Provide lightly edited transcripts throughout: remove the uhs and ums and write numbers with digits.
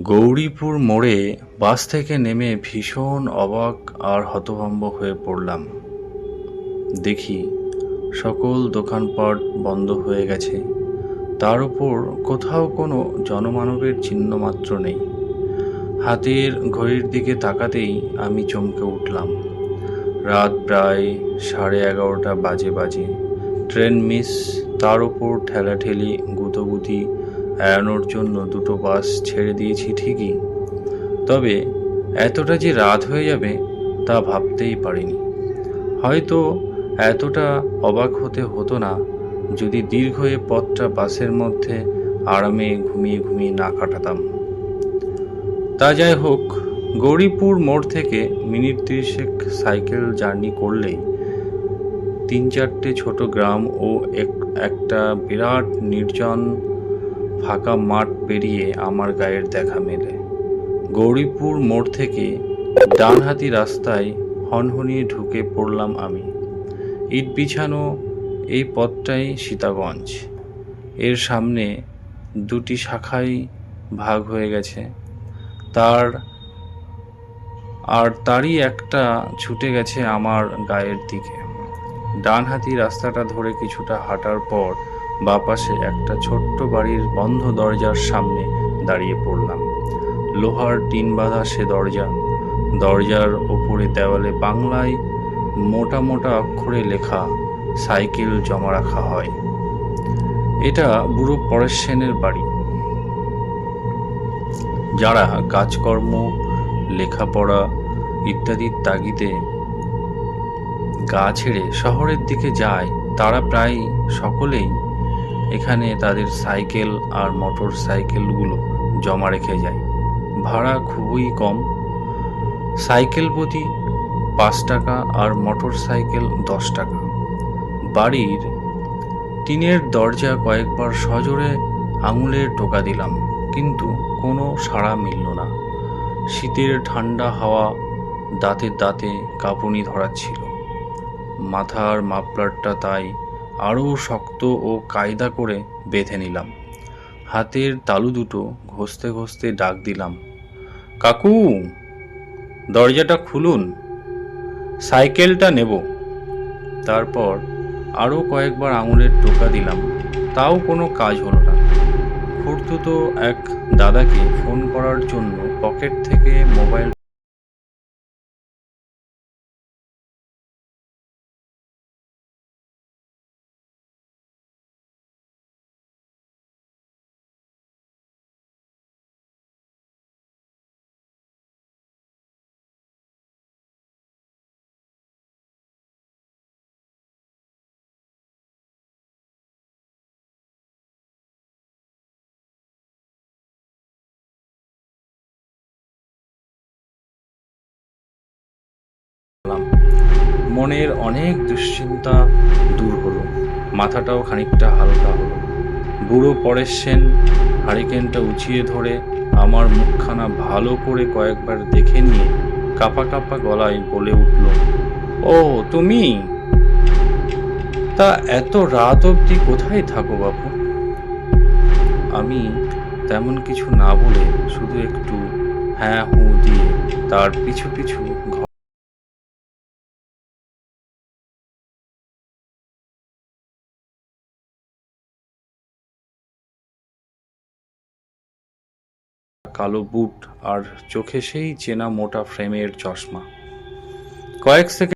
গৌরীপুর মোড়ে বাস থেকে নেমে ভীষণ অবাক আর হতভম্ব হয়ে পড়লাম। দেখি সকল দোকানপাট বন্ধ হয়ে গেছে, তার উপর কোথাও কোনো জনমানবের চিহ্নমাত্র নেই। হাতের ঘড়ির দিকে তাকাতেই আমি চমকে উঠলাম। রাত প্রায় 11:30 বাজে। ট্রেন মিস, তার উপর ঠেলাঠেলি গুতোগুতি এড়ানোর জন্য দুটো বাস ছেড়ে দিয়েছি ঠিকই, তবে এতটা যে রাত হয়ে যাবে তা ভাবতেই পারিনি। হয়তো এতটা অবাক হতে হতো না যদি দীর্ঘ এ পথটা বাসের মধ্যে আরামে ঘুমিয়ে ঘুমিয়ে না কাটাতাম। তা যাই হোক, গৌরীপুর মোড় থেকে মিনিট 30 সাইকেল জার্নি করলেই 3-4টে ছোট গ্রাম ও একটা বিরাট নির্জন ফাঁকা মাঠ পেরিয়ে আমার গায়ের দেখা মেলে। গৌরীপুর মোড় থেকে ডানহাতি রাস্তায় হনহনিয়ে ঢুকে পড়লাম আমি। ইট বিছানো এই পথটাই সীতাগঞ্জ। এর সামনে দুটি শাখায় ভাগ হয়ে গেছে, তারই একটা ছুটে গেছে আমার গায়ের দিকে। ডানহাতি রাস্তাটা ধরে কিছুটা হাঁটার পর বাঁপাশে একটা ছোট্ট বাড়ির বন্ধ দরজার সামনে দাঁড়িয়ে পড়লাম। লোহার টিন বাঁধা সে দরজার ওপরে দেওয়ালে বাংলায় মোটা মোটা অক্ষরে লেখা, সাইকেল জমা রাখা হয়। এটা বুড়ো পরেশ সেনের বাড়ি। যারা কাজকর্ম, লেখাপড়া ইত্যাদির তাগিদে গা ছেড়ে শহরের দিকে যায়, তারা প্রায় সকলেই এখানে তাদের সাইকেল আর মোটর সাইকেলগুলো জমা রেখে যায়। ভাড়া খুবই কম, সাইকেল প্রতি 5 টাকা আর মোটর সাইকেল 10 টাকা। বাড়ির টিনের দরজা কয়েকবার সজোরে আঙুলের টোকা দিলাম, কিন্তু কোনো সাড়া মিলল না। শীতের ঠান্ডা হাওয়া দাঁতে দাঁতে কাঁপুনি ধরাচ্ছিল। মাথার মাফলারটা তাই আরও শক্ত ও কায়দা করে বেঁধে নিলাম। হাতের তালু দুটো ঘষতে ঘষতে ডাক দিলাম, কাকু, দরজাটা খুলুন, সাইকেলটা নেব। তারপর আরও কয়েকবার আঙুলের টোকা দিলাম, তাও কোনো কাজ হলো না। খুড়তুতো এক দাদাকে ফোন করার জন্য পকেট থেকে মোবাইল করলাম। মনের অনেক দুশ্চিন্তা দূর হলো, মাথাটাও খানিকটা হালকা হলো। বুড়ো পরেশ সেন হারিকেনটা উঁচিয়ে ধরে আমার মুখখানা ভালো করে কয়েকবার দেখে নিয়ে কাঁপা কাঁপা গলায় বলে উঠল, ও তুমি? তা এত রাত অবধি কোথায় থাকো বাপু? আমি তেমন কিছু না বলে শুধু একটু হ্যাঁ হুঁ দিয়ে তার পিছু পিছু কালো বুট আর চোখে সেই চেনা মোটা ফ্রেমের চশমা। কয়েক সেকেন্ড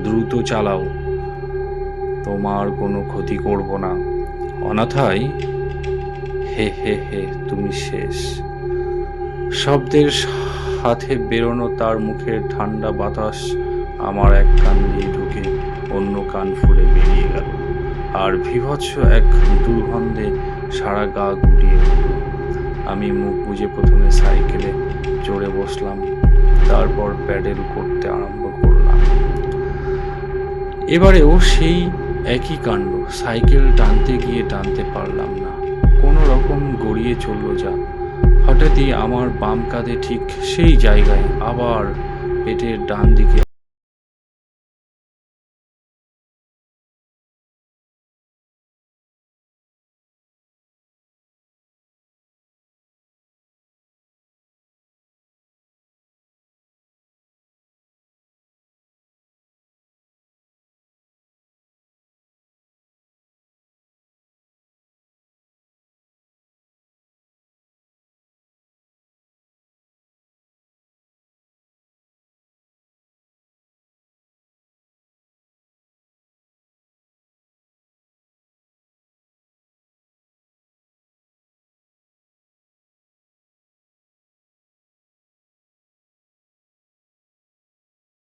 দ্রুত চালাও, তোমার কোনো ক্ষতি করব না। অনাথায়, হে হে হে, তুমি শেষ। শব্দের সাথে বেরোনো তার মুখের ঠান্ডা বাতাস আমার এক কান দিয়ে ঢুকে অন্য কান ফুলে বেরিয়ে গেল, আর বীভৎস এক দুর্গন্ধে সারা গা গুলিয়ে উঠল। আমি মুখ বুজে প্রথমে সাইকেলে চড়ে বসলাম, তারপর প্যাডেল করতে আরম্ভ করলাম। এবারেও সেই একই কাণ্ড, সাইকেল টানতে গিয়ে টানতে পারলাম না, কোনো রকম গড়িয়ে চলল যা। হঠাৎই আমার বাম কাঁধে ঠিক সেই জায়গায় আবার পেটের ডান দিকে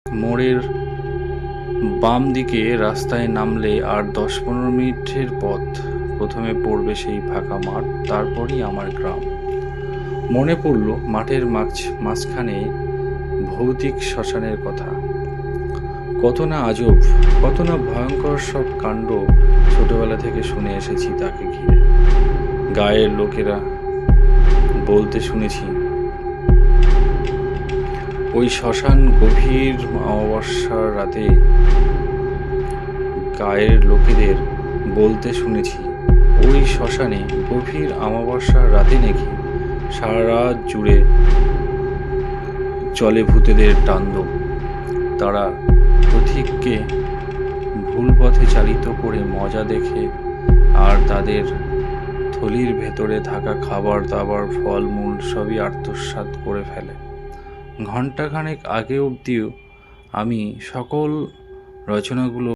মোড়ের বাম দিকে রাস্তায় নামলে আর 10-15 মিনিটের পথ। প্রথমে পড়বে সেই ফাঁকা মাঠ, তারপরই আমার গ্রাম। মনে পড়ল মাঠের মাঝখানে ভৌতিক শ্মশানের কথা। কত না আজব, কত না ভয়ঙ্কর সব কাণ্ড ছোটবেলা থেকে শুনে এসেছি তাকে ঘিরে। গায়ের লোকেরা বলতে শুনেছি, ওই শ্মশান গভীর অমাবস্যার রাতে গায়ের লোকেদের বলতে শুনেছি ওই শ্মশানে গভীর অমাবস্যার রাতে নাকি সারা রাত জুড়ে চলে ভূতেদের তাণ্ডব। তারা পথিককে ভুল পথে চালিত করে মজা দেখে, আর তাদের থলির ভেতরে থাকা খাবার দাবার ফলমূল সবই আত্মসাৎ করে ফেলে। ঘণ্টাখানেক আগে অবধিও আমি সকল রচনাগুলো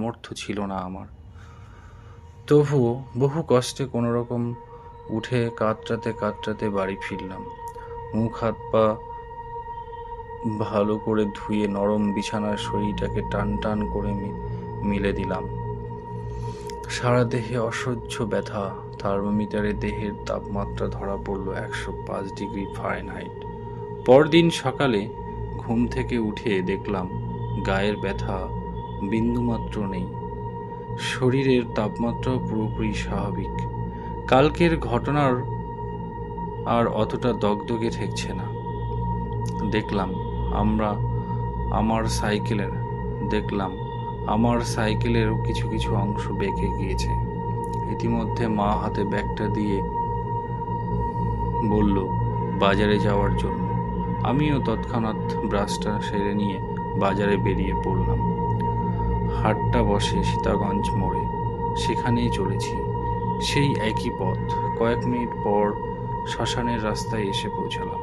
সামর্থ্য ছিল না আমার। তবুও বহু কষ্টে কোনোরকম উঠে কাতরাতে কাতরাতে বাড়ি ফিরলাম। মুখ হাত পা ভালো করে ধুয়ে নরম বিছানার শরীরটাকে টান টান করে মিলে দিলাম। সারা দেহে অসহ্য ব্যথা। থার্মোমিটারে দেহের তাপমাত্রা ধরা পড়ল 105 ডিগ্রি ফারেনহাইট। পরদিন সকালে ঘুম থেকে উঠে দেখলাম গায়ের ব্যথা বিন্দুমাত্র নেই। শরীরের তাপমাত্রা পুরোপুরি স্বাভাবিক। কালকের ঘটনার আর অতটা দগদগে ঠেকছে না। দেখলাম আমার সাইকেলেরও কিছু কিছু অংশ বেঁকে গিয়েছে। ইতিমধ্যে মা হাতে ব্যাগটা দিয়ে বলল বাজারে যাওয়ার জন্য। আমিও তৎক্ষণাৎ ব্রাশটা সেরে নিয়ে বাজারে বেরিয়ে পড়লাম। হাটটা বসে সীতাগঞ্জ মোড়ে, সেখানেই চলেছি। সেই একই পথ। কয়েক মিনিট পর শ্মশানের রাস্তায় এসে পৌঁছালাম।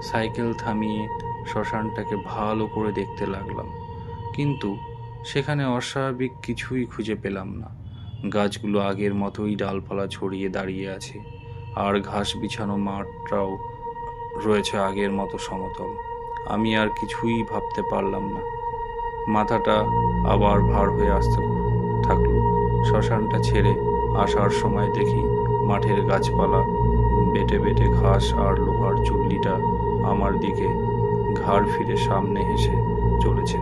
সাইকেল থামিয়ে শ্মশানটাকে ভালো করে দেখতে লাগলাম, কিন্তু সেখানে অস্বাভাবিক কিছুই খুঁজে পেলাম না। গাছগুলো আগের মতোই ডালপালা ছড়িয়ে দাঁড়িয়ে আছে, আর ঘাস বিছানো মাঠটাও রয়েছে আগের মতো সমতল। আমি আর কিছুই ভাবতে পারলাম না। মাথাটা আবার ভার হয়ে আসতে থাকলো। শ্মশানটা ছেড়ে আসার সময় দেখি মাঠের গাছপালা, বেটে বেটে ঘাস আর লোহার চুল্লিটা আমার দিকে ঘাড় ফিরে সামনে হেসে চলেছে।